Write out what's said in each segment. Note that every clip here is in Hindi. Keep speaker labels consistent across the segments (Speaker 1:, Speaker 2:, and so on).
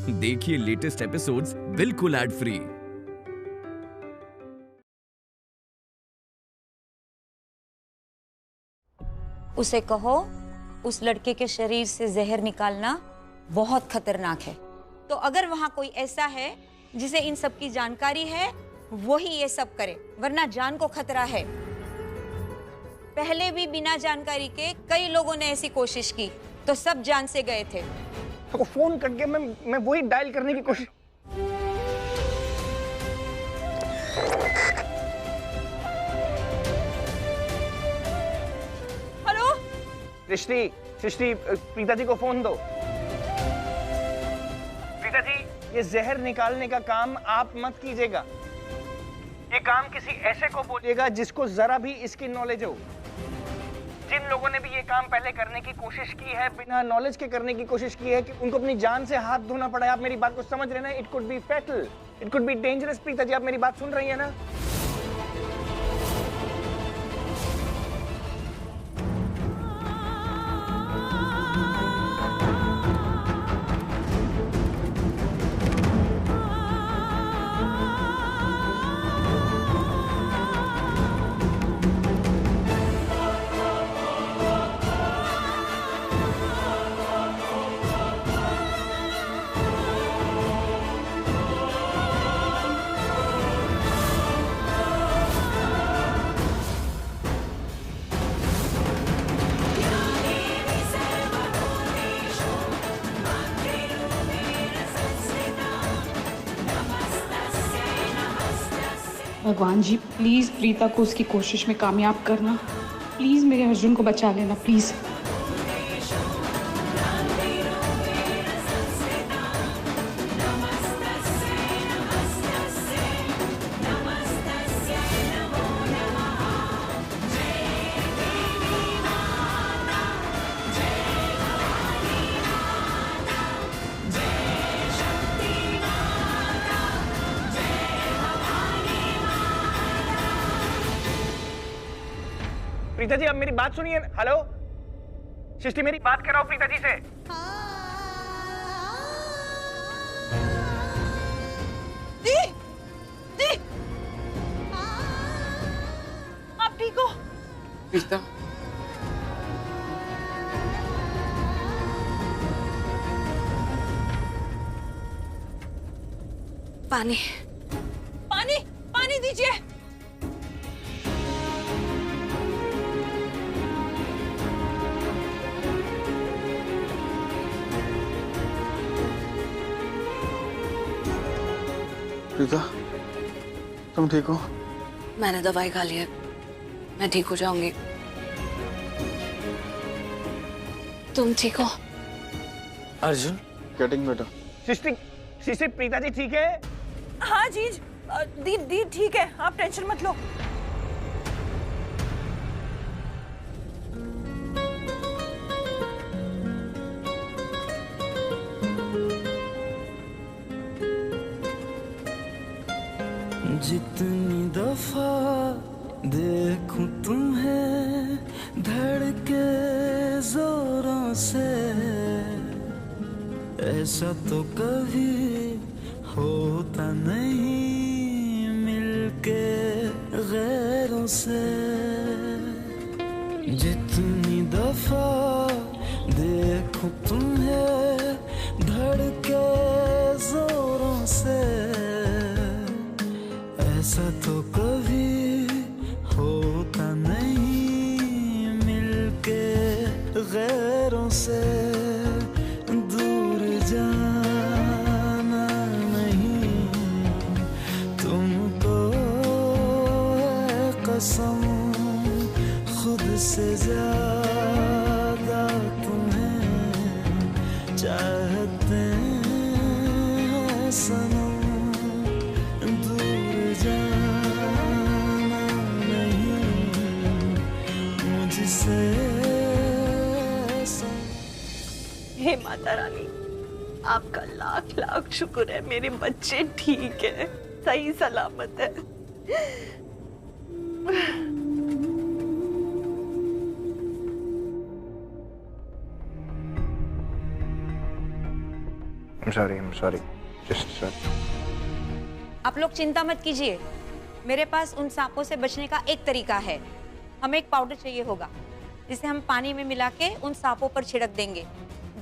Speaker 1: देखिए लेटेस्ट एपिसोड्स बिल्कुल एड फ्री।
Speaker 2: उसे कहो उस लड़के के शरीर से जहर निकालना बहुत खतरनाक है। तो अगर वहां कोई ऐसा है जिसे इन सब की जानकारी है, वही ये सब करे, वरना जान को खतरा है। पहले भी बिना जानकारी के कई लोगों ने ऐसी कोशिश की तो सब जान से गए थे।
Speaker 3: तो फोन करके मैं वही डायल करने की कोशिश।
Speaker 2: हेलो
Speaker 3: सृष्टि, सृष्टि, प्रीता जी को फोन दो। प्रीता जी, ये जहर निकालने का काम आप मत कीजिएगा। ये काम किसी ऐसे को बोलिएगा जिसको जरा भी इसकी नॉलेज हो। जिन लोगों ने भी ये काम पहले करने की कोशिश की है, बिना नॉलेज के करने की कोशिश की है, कि उनको अपनी जान से हाथ धोना पड़ा है। आप मेरी बात को समझ रहे हैं ना? It could be fatal, it could be dangerous. Preeta ji, आप मेरी बात सुन रही है ना?
Speaker 4: भगवान जी, प्लीज प्रीता को उसकी कोशिश में कामयाब करना। प्लीज मेरे अर्जुन को बचा लेना, प्लीज।
Speaker 3: प्रीता जी, आप मेरी बात सुनिए। हेलो सृष्टि, मेरी बात कराओ प्रीता जी से।
Speaker 2: दी, दी, आप ठीक हो?
Speaker 4: प्रीता,
Speaker 2: पानी, पानी, पानी दीजिए।
Speaker 5: प्रीता, तुम ठीक हो?
Speaker 6: मैंने दवाई खा ली है, मैं ठीक हो जाऊंगी। तुम ठीक हो?
Speaker 5: Arjun getting better.
Speaker 3: सृष्टि, सृष्टि, प्रीता जी ठीक है?
Speaker 2: हाँ जीज, दी दी ठीक है, आप टेंशन मत लो।
Speaker 7: जितनी दफा देखूं तुम्हें धड़के जोरों से, ऐसा तो कभी होता नहीं मिलके गैरों से। जितनी दफा देखूं तुम्हें धड़के जोरों से, ऐसा तो कभी होता नहीं मिलके गैरों से। दूर जाना नहीं तुमको है कसम, खुद से ज्यादा तुम्हें चाहते हैं सनम।
Speaker 8: हे माता रानी, आपका लाख लाख शुक्र है, मेरे बच्चे ठीक है, सही सलामत है।
Speaker 3: I'm sorry. Just sorry.
Speaker 2: आप लोग चिंता मत कीजिए, मेरे पास उन सांपों से बचने का एक तरीका है। हमें एक पाउडर चाहिए होगा जिसे हम पानी में मिला के उन सांपों पर छिड़क देंगे,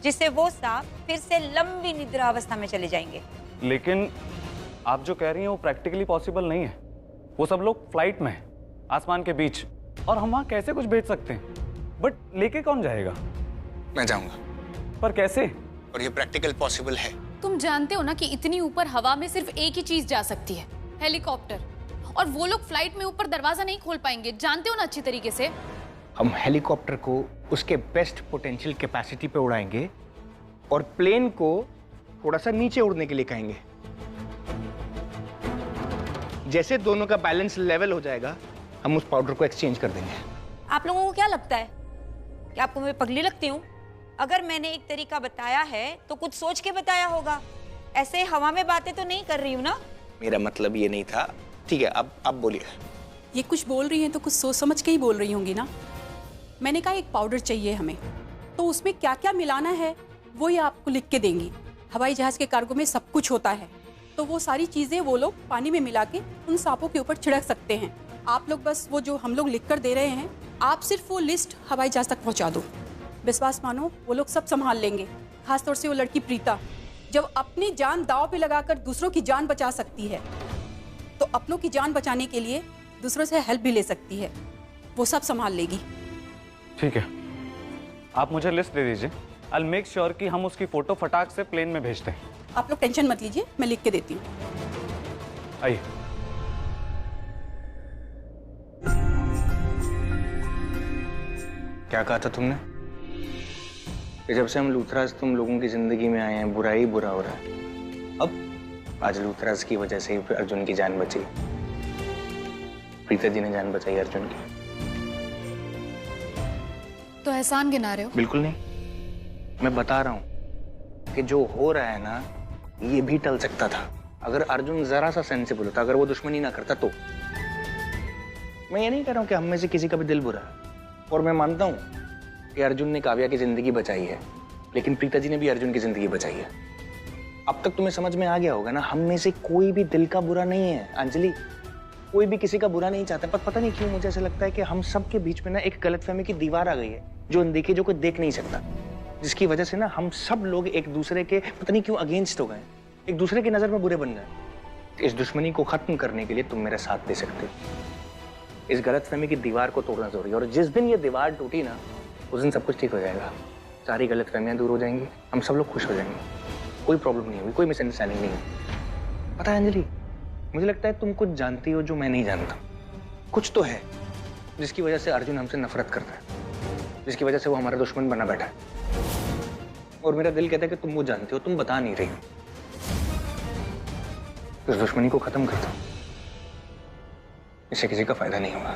Speaker 2: जिससे वो सांप फिर से लंबी निद्रा अवस्था में चले जाएंगे।
Speaker 9: लेकिन आप जो कह रही हैं वो प्रैक्टिकली पॉसिबल नहीं है। वो सब लोग फ्लाइट में हैं, आसमान के बीच, और हम वहाँ कैसे कुछ भेज सकते हैं? बट लेके कौन जाएगा?
Speaker 10: मैं जाऊंगा।
Speaker 9: पर कैसे?
Speaker 10: और ये प्रैक्टिकल पॉसिबल है।
Speaker 11: तुम जानते हो ना कि इतनी ऊपर हवा में सिर्फ एक ही चीज जा सकती है, हेलीकॉप्टर। और वो लोग फ्लाइट में ऊपर दरवाजा नहीं खोल पाएंगे, जानते हो ना अच्छी तरीके से।
Speaker 3: हम हेलीकॉप्टर को उसके बेस्ट पोटेंशियल कैपेसिटी पे उड़ाएंगे और प्लेन को थोड़ा सा नीचे उड़ने के लिए कहेंगे। जैसे दोनों का बैलेंस लेवल हो जाएगा, हम उस पाउडर को एक्सचेंज कर देंगे।
Speaker 2: आप लोगों को क्या लगता है कि आपको मैं पगली लगती हूँ? अगर मैंने एक तरीका बताया है तो कुछ सोच के बताया होगा, ऐसे हवा में बातें तो नहीं कर रही हूँ ना।
Speaker 10: मेरा मतलब ये नहीं था। ठीक है, अब बोलिए।
Speaker 12: ये कुछ बोल रही हैं तो कुछ सोच समझ के ही बोल रही होंगी ना। मैंने कहा एक पाउडर चाहिए हमें, तो उसमें क्या क्या मिलाना है वो ये आपको लिख के देंगी। हवाई जहाज के कार्गो में सब कुछ होता है, तो वो सारी चीजें वो लोग पानी में मिला के उन सांपों के ऊपर छिड़क सकते हैं। आप लोग बस वो जो हम लोग लिख कर दे रहे हैं, आप सिर्फ वो लिस्ट हवाई जहाज तक पहुंचा दो। विश्वास मानो, वो लोग सब संभाल लेंगे। खासतौर से वो लड़की प्रीता, जब अपनी जान दांव पे लगाकर दूसरों की जान बचा सकती है, तो अपनों की जान बचाने के लिए दूसरों से हेल्प भी ले सकती है। वो सब संभाल लेगी।
Speaker 9: ठीक है, आप मुझे लिस्ट दे दीजिए। I'll make sure कि हम उसकी फोटो फटाक से प्लेन में भेजते हैं।
Speaker 12: आप लोग टेंशन मत लीजिए, मैं लिख के देती हूँ।
Speaker 9: आइए।
Speaker 3: क्या कहा था तुमने? कि जब से हम लूथराज तुम लोगों की जिंदगी में आए हैं, बुरा ही बुरा हो रहा है। अब आज लूथराज की वजह से ही अर्जुन की जान बची। प्रीता जी ने जान बचाई अर्जुन की।
Speaker 11: तो एहसान गिना रहे हो?
Speaker 3: बिल्कुल नहीं, मैं बता रहा हूं कि जो हो रहा है ना, ये भी टल सकता था अगर अर्जुन जरा सा सेंसिबल होता, अगर वो दुश्मनी ना करता तो। मैं ये नहीं कह रहा हूं कि हम में से किसी का भी दिल बुरा है, और मैं मानता हूं कि अर्जुन ने काव्या की जिंदगी बचाई है, लेकिन प्रीता जी ने भी अर्जुन की जिंदगी बचाई है। अब तक तुम्हें समझ में आ गया होगा ना, हम में से कोई भी दिल का बुरा नहीं है अंजलि। कोई भी किसी का बुरा नहीं चाहता, पर पता नहीं क्यों मुझे ऐसा लगता है कि हम सब के बीच में ना एक गलतफहमी की दीवार आ गई है, जो अनदेखी, जो कोई देख नहीं सकता, जिसकी वजह से ना हम सब लोग एक दूसरे के पता नहीं क्यों अगेंस्ट हो गए, एक दूसरे की नजर में बुरे बन गए। इस दुश्मनी को खत्म करने के लिए तुम मेरा साथ दे सकते हो। इस गलतफहमी की दीवार को तोड़ना जरूरी है, और जिस दिन ये दीवार टूटी ना, उस दिन सब कुछ ठीक हो जाएगा। सारी गलतफहमियां दूर हो जाएंगी, हम सब लोग खुश हो जाएंगे। कोई प्रॉब्लम नहीं होगी, कोई मिसअंडरस्टैंडिंग नहीं है। पता है अंजलि, मुझे लगता है तुम कुछ जानती हो जो मैं नहीं जानता। कुछ तो है जिसकी वजह से अर्जुन हमसे नफरत करता है, जिसकी वजह से वो हमारा दुश्मन बना बैठा है, और मेरा दिल कहता है कि तुम वो जानते हो, तुम बता नहीं रही हो। उस दुश्मनी को खत्म कर दो, इससे किसी का फायदा नहीं होगा।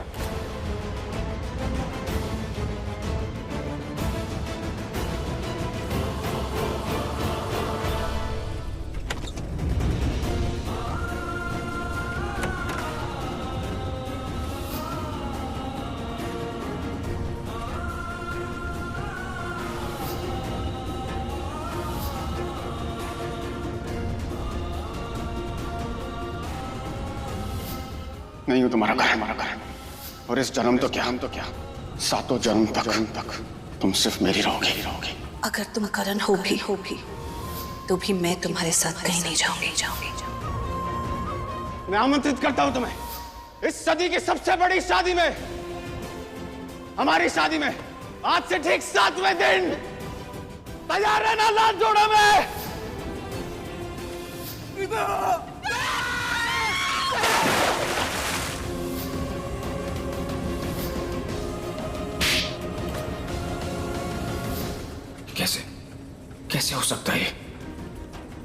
Speaker 5: नहीं हो तुम्हारा घर, हमारा घर, और इस जन्म तो क्या, सातों जन्म तक तुम सिर्फ मेरी रहोगे।
Speaker 6: अगर तुम करण हो भी तो भी मैं तुम्हारे साथ कहीं नहीं जाऊंगी।
Speaker 5: मैं आमंत्रित करता हूं तुम्हें इस सदी की सबसे बड़ी शादी में, हमारी शादी में, आज से ठीक 7वें दिन। तैयार रहना लाल जोड़ा में।
Speaker 13: कैसे हो सकता है?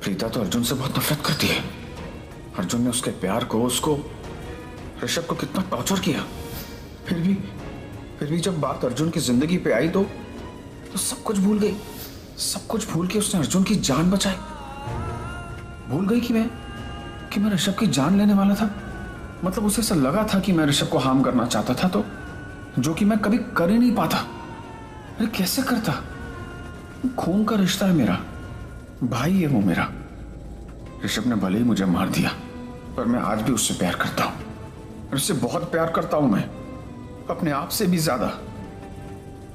Speaker 13: प्रीता तो अर्जुन से बहुत नफरत करती है। अर्जुन ने उसके प्यार को, उसको, ऋषभ को कितना टॉर्चर किया। फिर भी जब बात अर्जुन की जिंदगी पे आई तो सब कुछ भूल गई। सब कुछ भूल के उसने अर्जुन की जान बचाई। भूल गई कि मैं ऋषभ की जान लेने वाला था। मतलब उसे ऐसा लगा था कि मैं ऋषभ को हार्म करना चाहता था, तो जो कि मैं कभी कर ही नहीं पाता। अरे कैसे करता? खून का रिश्ता है मेरा, भाई है वो मेरा। ऋषभ ने भले ही मुझे मार दिया, पर मैं आज भी उससे प्यार करता हूं। और उससे बहुत प्यार करता हूं मैं, अपने आप से भी ज्यादा।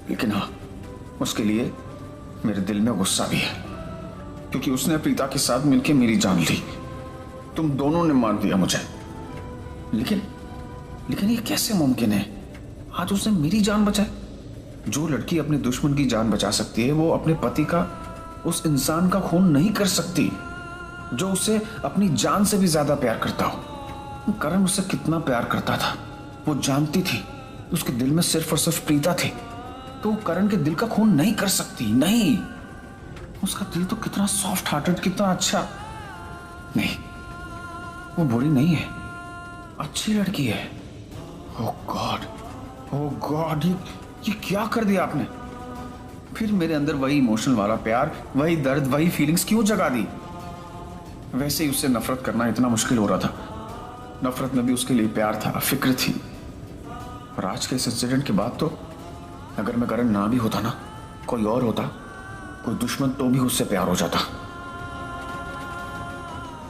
Speaker 13: लेकिन हाँ, उसके लिए मेरे दिल में गुस्सा भी है, क्योंकि उसने प्रीता के साथ मिलकर मेरी जान ली। तुम दोनों ने मार दिया मुझे। लेकिन ये कैसे मुमकिन है? आज उसने मेरी जान बचाई। जो लड़की अपने दुश्मन की जान बचा सकती है, वो अपने पति का, उस इंसान का खून नहीं कर सकती जो उसे अपनी जान से भी ज्यादा प्यार करता हो। करण उससे कितना प्यार करता था, वो जानती थी। उसके दिल में सिर्फ और सिर्फ प्रीता थी, तो वो करण के दिल का खून नहीं कर सकती। नहीं, उसका दिल तो कितना सॉफ्ट हार्टेड, कितना अच्छा। नहीं, वो बुरी नहीं है, अच्छी लड़की है। ओह गॉड, ये क्या कर दिया आपने? फिर मेरे अंदर वही इमोशनल वाला प्यार, वही दर्द, वही फीलिंग्स क्यों जगा दी? वैसे ही उससे नफरत करना इतना मुश्किल हो रहा था। नफरत में भी उसके लिए प्यार था, फिक्र थी। और आज के इस इंसिडेंट के बाद तो अगर मैं करण ना भी होता ना, कोई और होता, कोई दुश्मन, तो भी उससे प्यार हो जाता।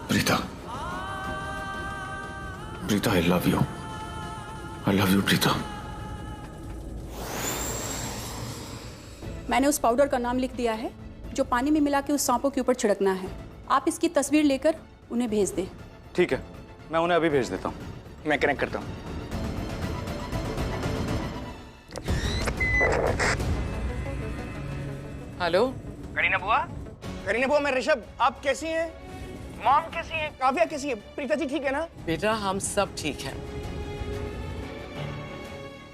Speaker 13: Preeta, I love you. I love you Preeta.
Speaker 12: मैंने उस पाउडर का नाम लिख दिया है जो पानी में मिला के उस सांपों के ऊपर छिड़कना है। आप इसकी तस्वीर लेकर उन्हें भेज दें।
Speaker 9: ठीक है, मैं उन्हें अभी भेज देता हूँ।
Speaker 3: मैं कनेक्ट करता हूँ।
Speaker 14: हेलो
Speaker 3: करीना बुआ, मैं ऋषभ। आप कैसी हैं? मॉम कैसी हैं? काव्या कैसी है? प्रीता जी ठीक है ना?
Speaker 14: बेटा हम सब ठीक हैं।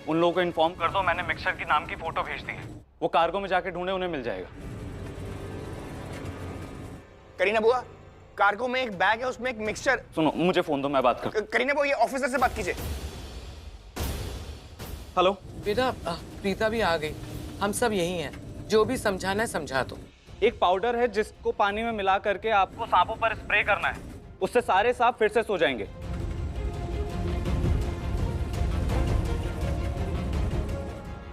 Speaker 9: उन लोगों को इन्फॉर्म कर दो, मैंने मिक्सचर की नाम की फोटो भेज दी है। वो कार्गो में जाके ढूंढे, उन्हें मिल जाएगा।
Speaker 3: करीना बुआ, कार्गो में एक बैग है, उसमें एक मिक्सचर।
Speaker 9: सुनो, मुझे फोन दो, मैं बात कर।
Speaker 3: करीना बुआ, ये ऑफिसर से बात कीजिए।
Speaker 9: हेलो
Speaker 14: बेटा, प्रीता भी आ गई। हम सब यही हैं, जो भी समझाना है समझा दो।
Speaker 9: एक पाउडर है जिसको पानी में मिला करके आपको सांपों पर स्प्रे करना है, उससे सारे सांप फिर से सो जाएंगे।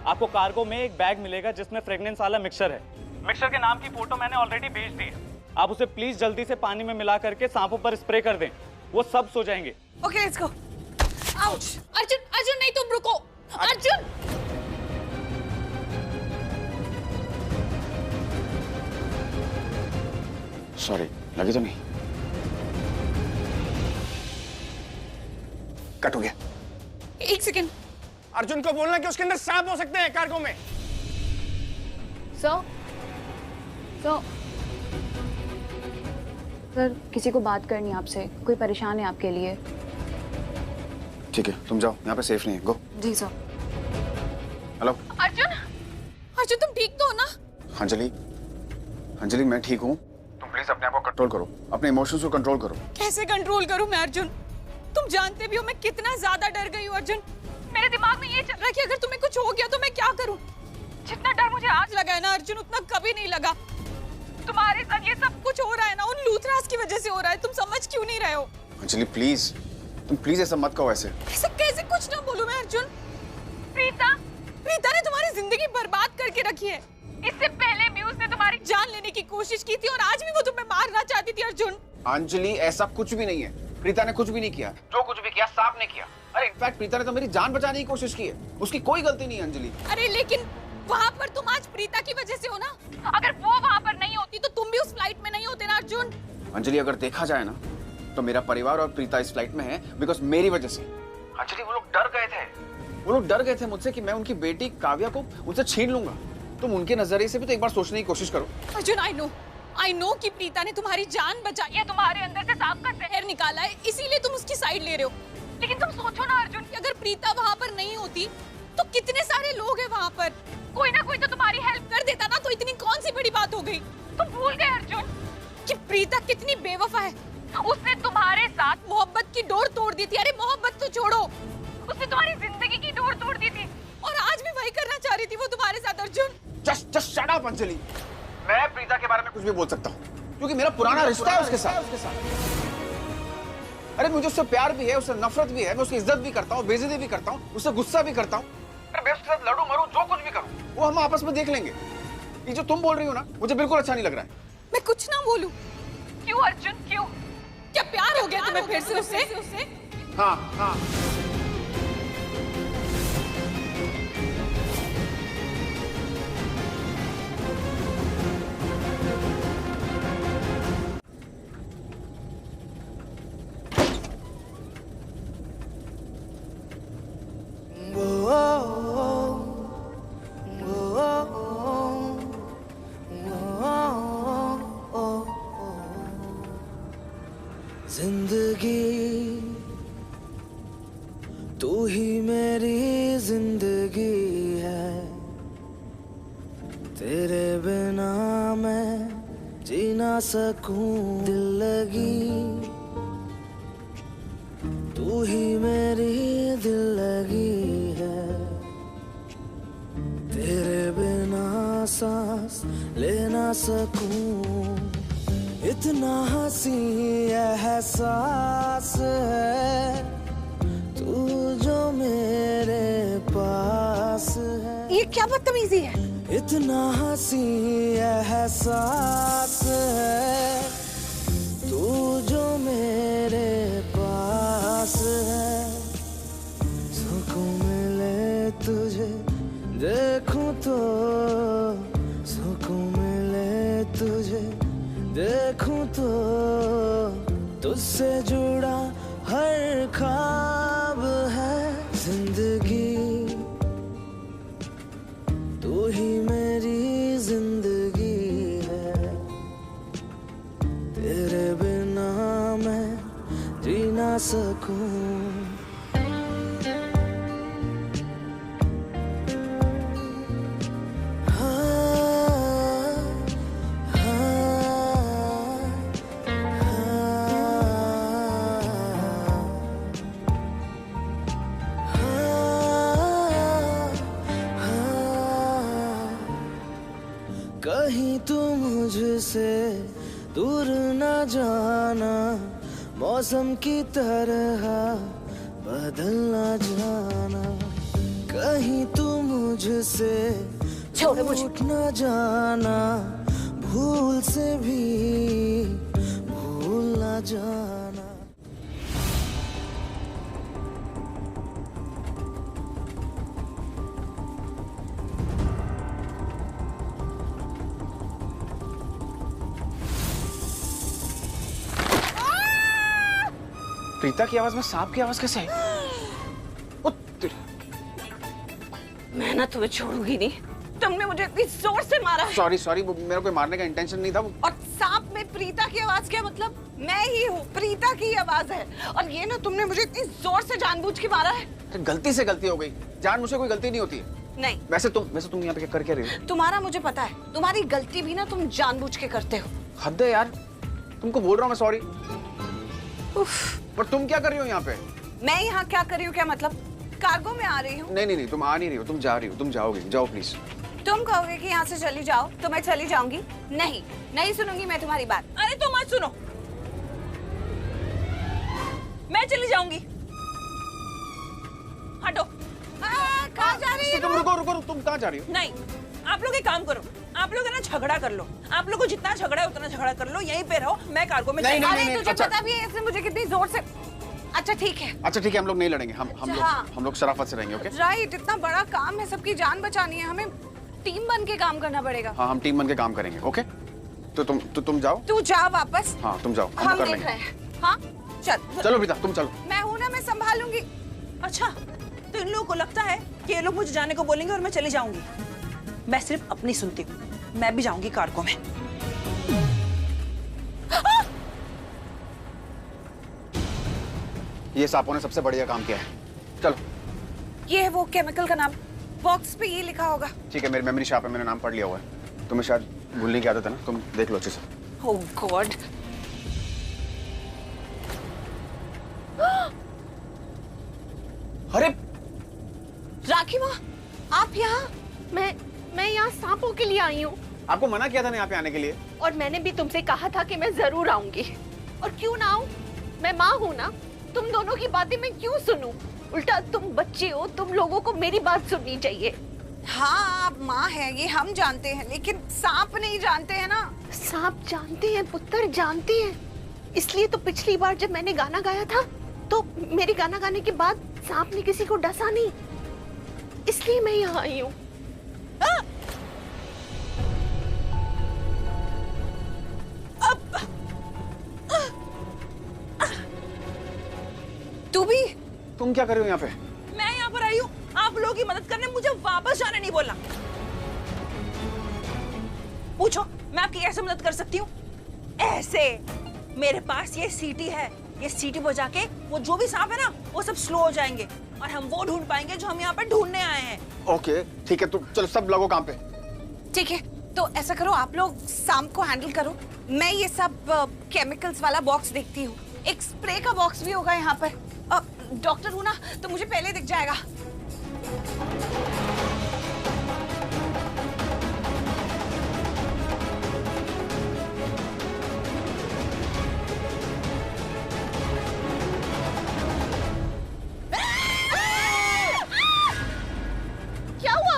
Speaker 9: आपको कार्गो में एक बैग मिलेगा जिसमें फ्रेग्रेंस वाला मिक्सचर है। मिक्सचर के नाम की फोटो मैंने ऑलरेडी भेज दी है। आप उसे प्लीज जल्दी से पानी में मिला करके सांपों पर स्प्रे कर दें, वो सब सो जाएंगे।
Speaker 11: Okay, let's go. Ouch! Arjun नहीं, तुम रुको। अर्जुन!
Speaker 13: सॉरी, लगी तो नहीं?
Speaker 3: कट हो गया।
Speaker 11: एक सेकेंड।
Speaker 3: अर्जुन को बोलना कि उसके अंदर सांप हो सकते हैं कार्गो में।
Speaker 15: सर, किसी को बात करनी है आपसे, कोई परेशान है आपके लिए।
Speaker 13: ठीक है, तुम जाओ, यहाँ पे सेफ नहीं है। गो।
Speaker 15: जी सर।
Speaker 13: हेलो
Speaker 11: अर्जुन, तुम ठीक तो हो ना?
Speaker 13: अंजलि, मैं ठीक हूँ। तुम प्लीज अपने आप को कंट्रोल करो, अपने इमोशंस को कंट्रोल करो।
Speaker 11: कैसे कंट्रोल करूं मैं अर्जुन? तुम जानते भी हो मैं कितना ज्यादा डर गई हूँ अर्जुन। मेरे दिमाग में ये चल रहा है कि अगर तुम्हें कुछ हो गया तो मैं क्या करूं? जितना डर मुझे आज लगा है ना अर्जुन, उतना कभी नहीं लगा। तुम्हारे साथ ये सब कुछ हो रहा है ना, उन लूथरास की वजह से हो रहा है। तुम समझ क्यों नहीं रहे हो?
Speaker 13: अंजलि प्लीज, तुम प्लीज ऐसा मत कहो। ऐसे
Speaker 11: कैसे कुछ ना बोलूं मैं अर्जुन? प्रीता ने तुम्हारी जिंदगी बर्बाद करके रखी है। इससे पहले भी उसने तुम्हारी जान लेने की कोशिश की थी और आज भी वो तुम्हें मारना चाहती थी अर्जुन।
Speaker 13: अंजलि, ऐसा कुछ भी नहीं है। प्रीता ने कुछ भी नहीं किया। जो कुछ भी किया सांप ने किया। अरे इनफैक्ट प्रीता ने तो मेरी जान बचाने की कोशिश की है। उसकी कोई गलती नहीं है अंजलि।
Speaker 11: अरे लेकिन वहाँ पर तुम आज प्रीता की वजह से हो ना। अगर वो वहाँ पर नहीं होती तो तुम भी उस फ्लाइट में नहीं होते ना अर्जुन।
Speaker 13: अंजलि, अगर देखा जाए ना तो मेरा परिवार और प्रीता इस फ्लाइट में है बिकॉज मेरी वजह से। अंजलि, वो लोग डर गए थे मुझसे कि मैं उनकी बेटी काव्या को उनसे छीन लूंगा। तुम उनके नजरिए से भी तो एक बार सोचने की कोशिश करो।
Speaker 11: अर्जुन, आई नो कि प्रीता ने तुम्हारी जान बचाई है, तुम्हारे अंदर से सांप का जहर निकाला है, इसीलिए तुम उसकी साइड ले रहे हो। लेकिन तुम सोचो ना अर्जुन कि अगर प्रीता वहाँ पर नहीं होती तो कितने सारे लोग हैं वहाँ पर। कोई ना कोई तो तुम्हारी हेल्प कर देता ना, तो इतनी कौन सी बड़ी बात हो गई? तुम भूल गए अर्जुन कि प्रीता कितनी बेवफा है। उसने तुम्हारे साथ मोहब्बत की डोर तोड़ दी थी। अरे मोहब्बत तो छोड़ो, उसने तुम्हारी जिंदगी की डोर तोड़ दी थी और आज भी वही करना चाह रही थी वो तुम्हारे साथ Arjun.
Speaker 13: Just shut up Anjali. मैं प्रीता के बारे में कुछ भी बोल सकता हूँ क्योंकि मेरा पुराना रिश्ता है उसके साथ। अरे मुझे उससे प्यार भी है, उससे नफरत भी है, मैं उसकी इज्जत भी करता हूँ, बेइज्जती भी करता हूँ, उससे गुस्सा भी करता हूँ। अरे मैं उसके साथ लड़ूं मरूं जो कुछ भी करूं वो हम आपस में देख लेंगे। ये जो तुम बोल रही हो ना मुझे बिल्कुल अच्छा नहीं लग रहा है।
Speaker 11: मैं कुछ ना बोलूं। क्यों अर्जुन, क्यों? तुम्हें फिर से उससे?
Speaker 5: हाँ हाँ।
Speaker 7: जिंदगी तू ही मेरी जिंदगी है, तेरे बिना मैं जी ना सकूं दिल लगी, तू ही मेरी दिल लगी है, तेरे बिना सांस ले ना सकूं, इतना हंसी एहसास है तू जो मेरे पास है।
Speaker 8: ये क्या बदतमीजी है?
Speaker 7: इतना हंसी एहसास है तू जो मेरे पास है, सुकून मिले तुझे देखूं तो, सुकून मिले तुझे देखूं तो, तुझसे जुड़ा हर ख्वाब है जिंदगी, तू ही मेरी जिंदगी है, तेरे बिना मैं जी ना सकूं। कहीं तू मुझसे दूर न जाना, मौसम की तरह बदल न जाना, कहीं तू मुझसे छूट न जाना, भूल से भी भूल न जाना।
Speaker 5: प्रीता की आवाज में सांप की आवाज कैसे आई?
Speaker 8: मैं ना तुम्हें छोड़ूंगी नहीं, तुमने मुझे इतनी जोर से मारा है।
Speaker 5: सॉरी मेरा कोई मारने का इंटेंशन नहीं था वो।
Speaker 8: और सांप में प्रीता की आवाज क्या मतलब? मैं ही हूँ, प्रीता की आवाज है। और ये ना तुमने मुझे इतनी जोर से जानबूझ के मारा है।
Speaker 5: गलती से गलती हो गई, जान मुझसे कोई गलती नहीं होती है।
Speaker 8: नहीं।
Speaker 5: वैसे तुम यहाँ पे कर क्या रही हो?
Speaker 8: तुम्हारा मुझे पता है, तुम्हारी गलती भी ना तुम जानबूझ के करते हो।
Speaker 5: हद है यार, तुमको बोल रहा हूँ मैं सॉरी। पर तुम क्या कर रही हो यहाँ पे?
Speaker 8: मैं यहाँ क्या कर रही हूँ? क्या मतलब? कार्गो में आ रही हूँ।
Speaker 5: नहीं तुम आ नहीं रही हो, तुम जा रही हो। तुम जाओगे, जाओ प्लीज।
Speaker 8: तुम कहोगे कि यहाँ से चली जाओ तो मैं चली जाऊंगी? नहीं सुनूंगी मैं तुम्हारी बात।
Speaker 11: अरे तुम मत सुनो, मैं चली जाऊंगी। हटो।
Speaker 8: कहाँ जा रही हो?
Speaker 5: तुम रुको, तुम कहाँ जा रही हो?
Speaker 11: नहीं, आप लोग एक काम करो, आप लोग है ना झगड़ा कर लो। आप लोग को जितना झगड़ा है उतना झगड़ा कर लो, यहीं पे रहो, मैं कार्गो में
Speaker 8: नहीं, तुझे पता भी है इसने मुझे कितनी जोर से। अच्छा ठीक है,
Speaker 5: हम लोग नहीं लड़ेंगे, हम लोग शराफत से रहेंगे। ओके
Speaker 8: राइट, इतना बड़ा काम है, सबकी जान बचानी है, हमें टीम बन के काम करना पड़ेगा।
Speaker 5: हाँ, हम टीम बन के काम करेंगे। ओके तो तुम जाओ।
Speaker 8: तू जा वापस।
Speaker 5: हाँ तुम जाओ,
Speaker 8: हम देख रहे हैं। हाँ
Speaker 5: चलो प्रीता तुम चलो।
Speaker 8: मैं हूँ ना, मैं संभालूंगी।
Speaker 11: अच्छा, तो इन लोगों को लगता है कि ये लोग मुझे जाने को बोलेंगे और मैं चली जाऊंगी। मैं सिर्फ अपनी सुनती हूँ, मैं भी जाऊंगी कार्गो में।
Speaker 5: ये सांपों ने सबसे बढ़िया काम किया है। चलो।
Speaker 8: ये है वो केमिकल का नाम, बॉक्स पे ये लिखा होगा।
Speaker 5: ठीक है, मेरी मेमोरी शार्प है, मैंने नाम पढ़ लिया हुआ है। तुम्हें शायद भूलने की आदत है ना, तुम देख लो अच्छे से।
Speaker 8: ओह गॉड।
Speaker 5: अरे
Speaker 8: राखी माँ, आप यहाँ?
Speaker 16: मैं यहाँ सांपों के लिए आई हूँ।
Speaker 5: आपको मना किया था ना यहाँ पे आने के लिए।
Speaker 16: और मैंने भी तुमसे कहा था कि मैं जरूर आऊंगी। और क्यों ना आऊं? मैं माँ हूँ ना, तुम दोनों की बातें मैं क्यों सुनूं? उल्टा तुम बच्चे हो, तुम लोगों को मेरी बात सुननी चाहिए।
Speaker 8: हाँ आप माँ है ये हम जानते हैं, लेकिन सांप नहीं जानते हैं ना।
Speaker 16: सांप जानते हैं पुत्र, जानते हैं, इसलिए तो पिछली बार जब मैंने गाना गाया था तो मेरे गाना गाने के बाद सांप ने किसी को डसा नहीं, इसलिए मैं यहाँ आई हूँ।
Speaker 11: तू भी?
Speaker 5: तुम क्या कर रही हो यहाँ पे?
Speaker 11: मैं यहाँ पर आई हूँ आप लोगों की मदद करने, मुझे वापस जाने नहीं बोलना। पूछो मैं आपकी कैसे मदद कर सकती हूँ? ऐसे मेरे पास ये सीटी है, ये सीटी बजा के वो जो भी सांप है ना वो सब स्लो हो जाएंगे और हम वो ढूंढ पाएंगे जो हम यहाँ पर ढूंढने आए हैं।
Speaker 5: ओके ठीक है, तो चलो सब लगो काम पे।
Speaker 11: ठीक है, तो ऐसा करो आप लोग सांप को हैंडल करो, मैं ये सब केमिकल्स वाला बॉक्स देखती हूँ। एक स्प्रे का बॉक्स भी होगा यहाँ पर। डॉक्टर हूँ ना तो मुझे पहले दिख जाएगा।
Speaker 16: क्या हुआ?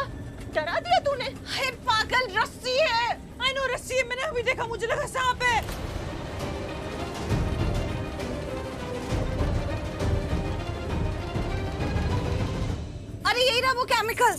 Speaker 16: डरा दिया तूने?
Speaker 11: हे पागल, रस्सी है। आई नो रस्सी है, मैंने अभी देखा, मुझे लगा सांप है। अरे यही रहा वो केमिकल।